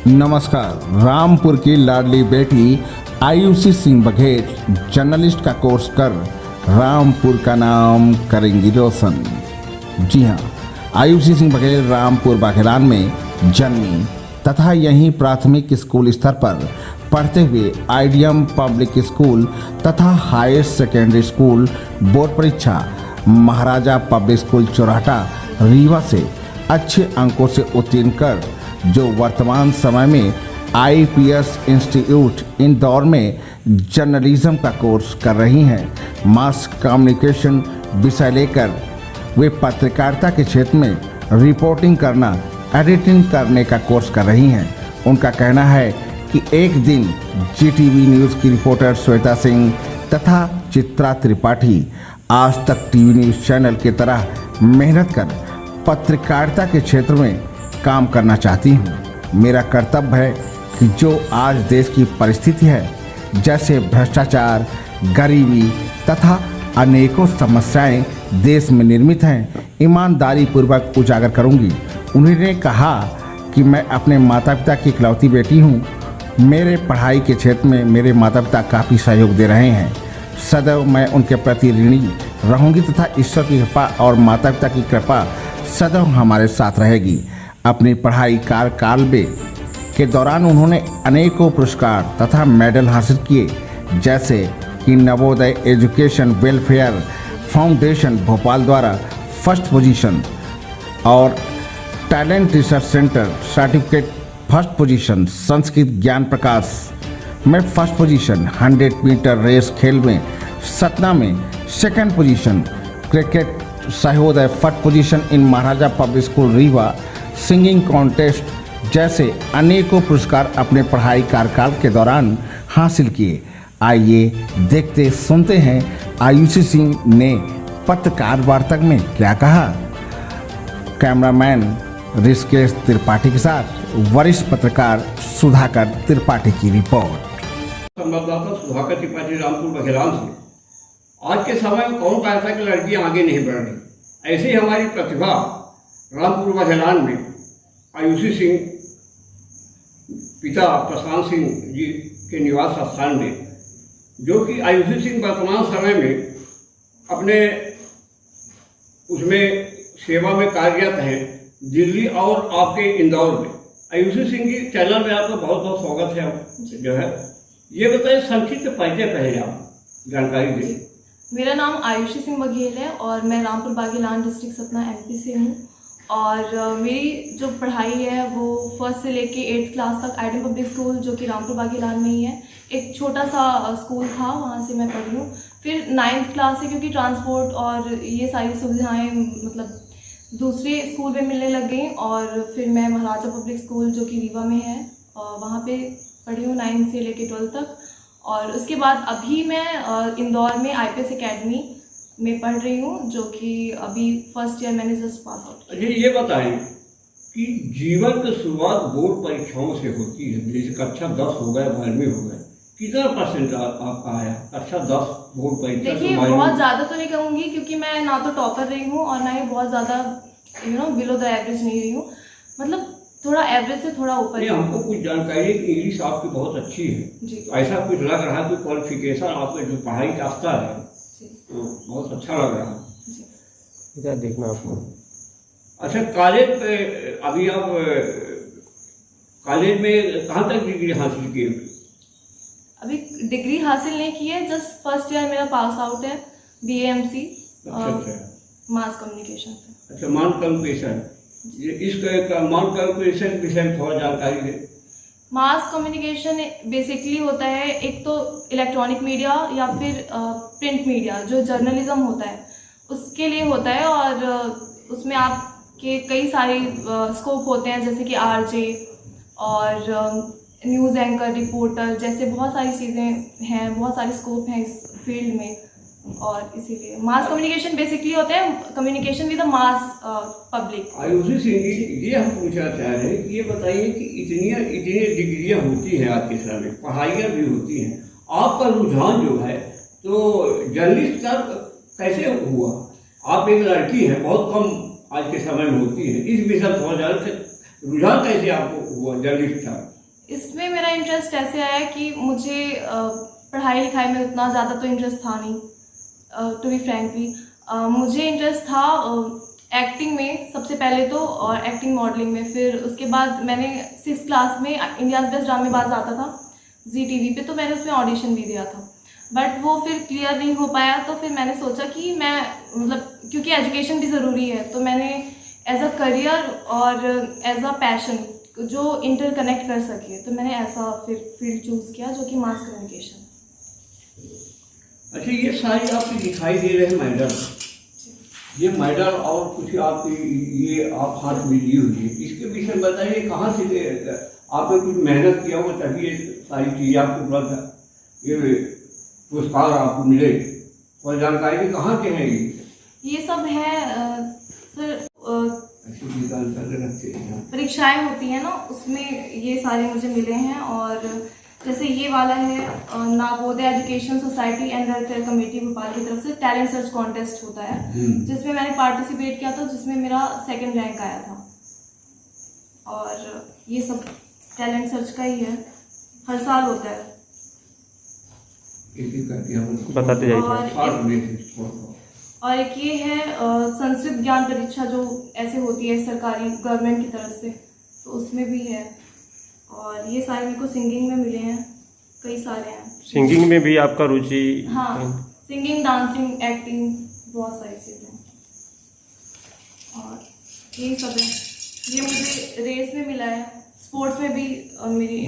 नमस्कार। रामपुर की लाडली बेटी आयुषी सिंह बघेल जर्नलिस्ट का कोर्स कर रामपुर का नाम करेंगी रोशन। जी हाँ, आयुषी सिंह बघेल रामपुर बाघेलान में जन्मी तथा यहीं प्राथमिक स्कूल स्तर पर पढ़ते हुए आईडीएम पब्लिक स्कूल तथा हायर सेकेंडरी स्कूल बोर्ड परीक्षा महाराजा पब्लिक स्कूल चौराटा रीवा से अच्छे अंकों से उत्तीर्ण कर जो वर्तमान समय में आईपीएस इंस्टीट्यूट इंदौर में जर्नलिज्म का कोर्स कर रही हैं। मास कम्युनिकेशन विषय लेकर वे पत्रकारिता के क्षेत्र में रिपोर्टिंग करना, एडिटिंग करने का कोर्स कर रही हैं। उनका कहना है कि एक दिन जीटीवी न्यूज़ की रिपोर्टर श्वेता सिंह तथा चित्रा त्रिपाठी आज तक टीवी न्यूज़ चैनल की तरह मेहनत कर पत्रकारिता के क्षेत्र में काम करना चाहती हूँ। मेरा कर्तव्य है कि जो आज देश की परिस्थिति है, जैसे भ्रष्टाचार, गरीबी तथा अनेकों समस्याएं देश में निर्मित हैं, ईमानदारी पूर्वक उजागर करूंगी। उन्होंने कहा कि मैं अपने माता पिता की इकलौती बेटी हूँ। मेरे पढ़ाई के क्षेत्र में मेरे माता पिता काफ़ी सहयोग दे रहे हैं। सदैव मैं उनके प्रति ऋणी रहूंगी तथा ईश्वर की कृपा और माता पिता की कृपा सदैव हमारे साथ रहेगी। अपनी पढ़ाई कार्यकाल में के दौरान उन्होंने अनेकों पुरस्कार तथा मेडल हासिल किए, जैसे कि Navodaya education welfare foundation Bhopal द्वारा फर्स्ट पोजीशन और talent research centre certificate first position, Sanskrit ज्ञान प्रकाश में फर्स्ट पोजीशन, 100 मीटर रेस खेल में सतना में second position, cricket Sahodaya first position in Maharaja public school Rewa, singing contest जैसे अनेकों पुरस्कार अपने पढ़ाई कार्यकाल के दौरान हासिल किए। आइए देखते सुनते हैं आयुषी सिंह ने पत्रकार वार्ता में क्या कहा। कैमरामैन ऋषिकेश त्रिपाठी के साथ वरिष्ठ पत्रकार सुधाकर त्रिपाठी की रिपोर्ट। संवाददाता सुधाकर त्रिपाठी, रामपुर बाघेलान से। आज के समय में कौन कहता है कि लड़कियां आगे नहीं बढ़ रही। ऐसे ही हमारी प्रतिभा रामपुर बाघेलान में आयुषी सिंह पिता प्रशांत सिंह जी के निवास स्थान में, जो कि आयुषी सिंह वर्तमान समय में अपने उसमें सेवा में कार्यरत हैं दिल्ली और आपके इंदौर में। आयुषी सिंह की चैनल में आपका बहुत बहुत स्वागत है। जो है ये बताइए, संक्षिप्त परिचय पहले आप जानकारी दें। मेरा नाम आयुषी सिंह बघेल है और मैं रामपुर बाघेलान डिस्ट्रिक्ट सतना एमपी से हूँ। और मेरी जो पढ़ाई है वो फर्स्ट से लेके 8th क्लास तक आईडीएम पब्लिक स्कूल, जो कि रामपुर बाघेलान में ही है, एक छोटा सा स्कूल था, वहाँ से मैं पढ़ी हूँ। फिर 9th क्लास से क्योंकि ट्रांसपोर्ट और ये सारी सुविधाएं मतलब दूसरे स्कूल में मिलने लग गई, और फिर मैं महाराजा पब्लिक स्कूल जो कि रीवा में है वहाँ पे पढ़ी हूँ 9 से लेके 12 तक। और उसके बाद अभी मैं इंदौर में आईपीएस एकेडमी में पढ़ रही हूँ, जो कि अभी फर्स्ट ईयर मैंने जस्ट पास आउट। अच्छा, ये बताएं कि जीवन की शुरुआत बोर्ड परीक्षाओं से होती है। जैसे कक्षा 10 हो गए, 12वीं हो गए, कितना परसेंट आपका आया कक्षा 10 बोर्ड परीक्षा? देखिए, बहुत ज़्यादा तो नहीं कहूँगी, क्योंकि मैं ना तो टॉपर रही हूँ और ना ही बहुत ज़्यादा बिलो द एवरेज नहीं रही हूँ, मतलब थोड़ा एवरेज से थोड़ा ऊपर। हमको कुछ जानकारी है कि इंग्लिश आपकी बहुत अच्छी है जी। ऐसा कुछ लग रहा है कि क्वालिफिकेशन आपका जो पढ़ाई का स्तर है तो बहुत अच्छा लग रहा है। इधर देखना आपको। अच्छा, कॉलेज पे अभी आप कॉलेज में कहाँ तक डिग्री हासिल की? अभी डिग्री हासिल नहीं की है, जस्ट फर्स्ट ईयर मेरा पास आउट है BAMC मास कम्युनिकेशन से। अच्छा, मास कम्युनिकेशन, इसका मास कम्युनिकेशन विषय में थोड़ा जानकारी दे। मास कम्युनिकेशन बेसिकली होता है एक तो इलेक्ट्रॉनिक मीडिया या फिर प्रिंट मीडिया, जो जर्नलिज्म होता है उसके लिए होता है। और उसमें आपके कई सारे स्कोप होते हैं, जैसे कि RJ और न्यूज़ एंकर, रिपोर्टर, जैसे बहुत सारी चीज़ें हैं, बहुत सारे स्कोप हैं इस फील्ड में। और इसीलिए मास कम्युनिकेशन बेसिकली होता है communication with the mass public. Ayushi Singh ji, ये हम पूछना चाह रहे हैं कि ये बताइए कि इतनी डिग्रियां होती हैं आज के समय में, पढ़ाइयाँ भी होती हैं, आपका रुझान जो है तो जर्नलिस्ट का कैसे हुआ? आप एक लड़की हैं, बहुत कम आज के समय में होती है, इस विषय बहुत ज़्यादा रुझान कैसे आपको हुआ जर्नलिस्ट का? इसमें मेरा इंटरेस्ट ऐसे आया कि मुझे पढ़ाई लिखाई में उतना ज़्यादा तो इंटरेस्ट था नहीं, टू बी फ्रैंकली। मुझे इंटरेस्ट था एक्टिंग में सबसे पहले तो, और एक्टिंग मॉडलिंग में। फिर उसके बाद मैंने 6th क्लास में इंडियाज़ बेस्ट ड्रामेबाज आता था ZTV पे, तो मैंने उसमें ऑडिशन भी दिया था, बट वो फिर क्लियर नहीं हो पाया। तो फिर मैंने सोचा कि मैं मतलब, क्योंकि एजुकेशन भी ज़रूरी है, तो मैंने एज अ करियर और एज अ पैशन जो इंटरकनेक्ट कर सके, तो मैंने ऐसा फिर फील्ड चूज़ किया जो कि मास कम्युनिकेशन। अच्छा, ये सारी आपकी दिखाई दे रहे हैं मेडल, ये मेडल और कुछ आपकी ये आप हाथ में ली हुई है, इसके विषय में बताइए, कहाँ से आपने कुछ मेहनत किया हो तभी ये सारी चीज़ें आपको उपलब्ध, ये पुरस्कार आपको मिले, और जानकारी कहाँ के हैं ये सब है सर, परीक्षाएं होती हैं ना, उसमें ये सारे मुझे मिले हैं। और जैसे ये वाला है Navodaya education society and welfare committee Bhopal की तरफ से टैलेंट सर्च कॉन्टेस्ट होता है, जिसमें मैंने पार्टिसिपेट किया था, जिसमें मेरा 2nd रैंक आया था। और ये सब टैलेंट सर्च का ही है, हर साल होता है। बताते जाइए। और एक ये है संस्कृत ज्ञान परीक्षा, जो ऐसे होती है सरकारी गवर्नमेंट की तरफ से, तो उसमें भी है। और ये सारे मेरे को सिंगिंग में मिले हैं, कई सारे हैं। सिंगिंग में भी आपका रुचि? हाँ, सिंगिंग, डांसिंग, एक्टिंग, बहुत सारी चीज़ें। और यही सब है। ये मुझे रेस में मिला है, स्पोर्ट्स में भी मेरी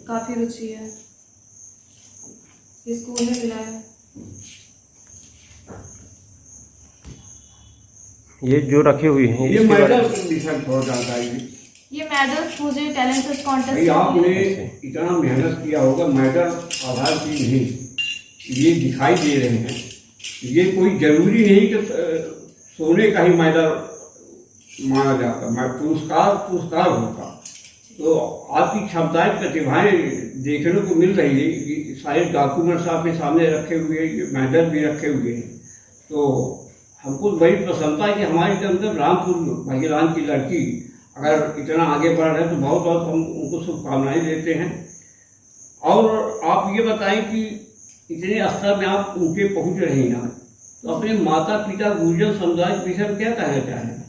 काफ़ी रुचि है, ये स्कूल में मिला है। ये जो रखे हुए हैं ये मेडल बहुत जानकारी, ये मेडल्स मुझे टैलेंट सर्च कॉन्टेस्ट। आपने इतना मेहनत किया होगा, मेडल आधार चीज नहीं, ये दिखाई दे रहे हैं, ये कोई जरूरी नहीं कि सोने का ही मेडल माना जाता, पुरस्कार होता। तो आपकी क्षमताएं, प्रतिभाएं देखने को मिल रही है, ये सारे डॉक्यूमेंट्स आपके सामने रखे हुए हैं, ये मेडल भी रखे हुए हैं। तो हमको बड़ी प्रसन्नता है कि हमारे के अंदर रामपुर भागीलान की लड़की अगर इतना आगे बढ़ रहे हैं, तो बहुत बहुत हम उनको शुभकामनाएं देते हैं। और आप ये बताएं कि इतने स्तर में आप उनके पहुंच रहे हैं, तो अपने माता पिता गुर्जर समुदाय के विषय में क्या कहना चाहेंगे?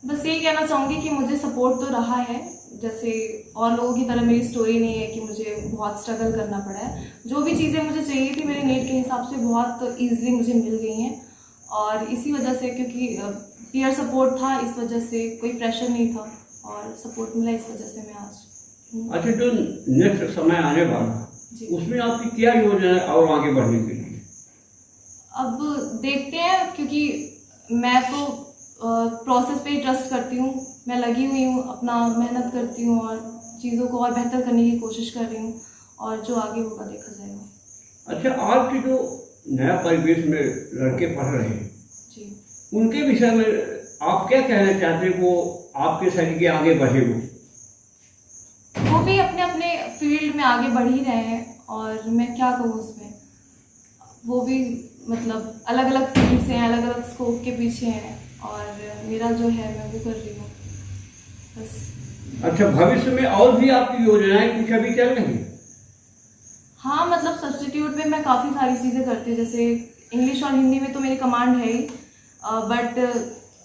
बस यही कहना चाहूँगी कि मुझे सपोर्ट तो रहा है, जैसे और लोगों की तरह मेरी स्टोरी नहीं है कि मुझे बहुत स्ट्रगल करना पड़ा है। जो भी चीज़ें मुझे चाहिए थी मेरे नीड के हिसाब से बहुत ईजिली मुझे मिल गई हैं, और इसी वजह से, क्योंकि पीयर सपोर्ट था, इस वजह से कोई प्रेशर नहीं था और सपोर्ट मिला, इस वजह से मैं आज। अच्छा, जो नेक्स्ट समय आने वाला उसमें आपकी क्या योजना है और आगे बढ़ने के लिए? अब देखते हैं, क्योंकि मैं तो प्रोसेस पे ही ट्रस्ट करती हूँ, मैं लगी हुई हूँ, अपना मेहनत करती हूँ और चीज़ों को और बेहतर करने की कोशिश कर रही हूँ, और जो आगे होगा देखा जाएगा। अच्छा, आपके जो नया परिवेश में लड़के पढ़ रहे हैं जी, उनके विषय में आप क्या कहना चाहते हैं? वो आपके सरीके आगे बढ़े, वो भी अपने अपने फील्ड में आगे बढ़ ही रहे हैं, और मैं क्या कहूँ उसमें, वो भी मतलब अलग अलग फील्ड से हैं, अलग अलग स्कोप के पीछे हैं, और मेरा जो है मैं वो कर रही हूँ बस। अच्छा, भविष्य में और भी आपकी योजनाएं कुछ अभी चल रही हैं? हाँ, मतलब सब्स्टिट्यूट में मैं काफ़ी सारी चीज़ें करती हूँ, जैसे इंग्लिश और हिंदी में तो मेरी कमांड है ही, बट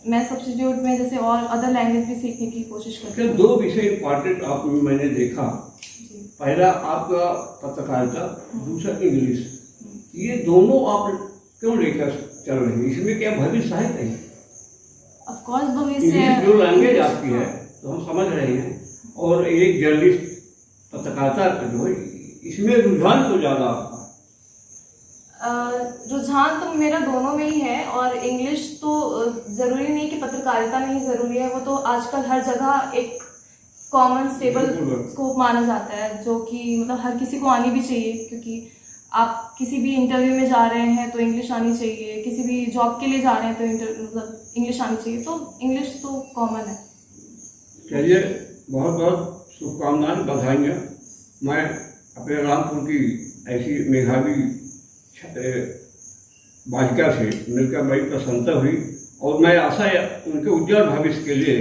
मैं सब्स्टिट्यूट में जैसे और अदर लैंग्वेज भी सीखने की कोशिश करती हूँ। 2 विषय इम्पॉर्टेंट आप मैंने देखा, पहला आपका पत्रकारिता, दूसरा इंग्लिश। ये दोनों आप क्यों लेकर चल रहे हैं? इसमें क्या भविष्य है कहीं? ऑफ कोर्स भविष्य है, जो लैंग्वेज आपकी है तो हम समझ रहे हैं, और एक जर्नलिस्ट पत्रकारिता जो है, इसमें रुझान तो ज़्यादा आपका? रुझान तो मेरा दोनों में ही है, और इंग्लिश तो ज़रूरी नहीं कि पत्रकारिता में ही ज़रूरी है, वो तो आजकल हर जगह एक कॉमन स्टेबल स्कोप माना जाता है, जो कि मतलब हर किसी को आनी भी चाहिए, क्योंकि आप किसी भी इंटरव्यू में जा रहे हैं तो इंग्लिश आनी चाहिए, किसी भी जॉब के लिए जा रहे हैं तो मतलब इंग्लिश आनी चाहिए, तो इंग्लिश तो कॉमन है। चलिए, बहुत बहुत शुभकामनाएं, बधाइयाँ। मैं अपने रामपुर की ऐसी मेधावी बालिका से मिलकर बड़ी प्रसन्नता हुई, और मैं आशा है उनके उज्जवल भविष्य के लिए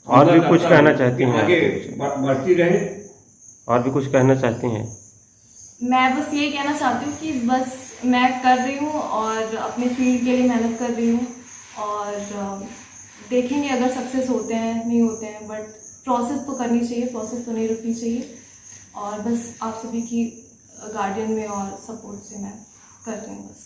और भी कुछ कहना चाहती हूँ आगे बढ़ती रहे, और भी कुछ कहना चाहती हैं? मैं बस ये कहना चाहती हूँ कि बस मैं कर रही हूँ और अपने फील्ड के लिए मेहनत कर रही हूँ और देखेंगे अगर सक्सेस होते हैं नहीं होते हैं, बट प्रोसेस तो करनी चाहिए, प्रोसेस तो नहीं रुकनी चाहिए। और बस आप सभी की गार्डियन में और सपोर्ट से मैं कर रही हूँ बस।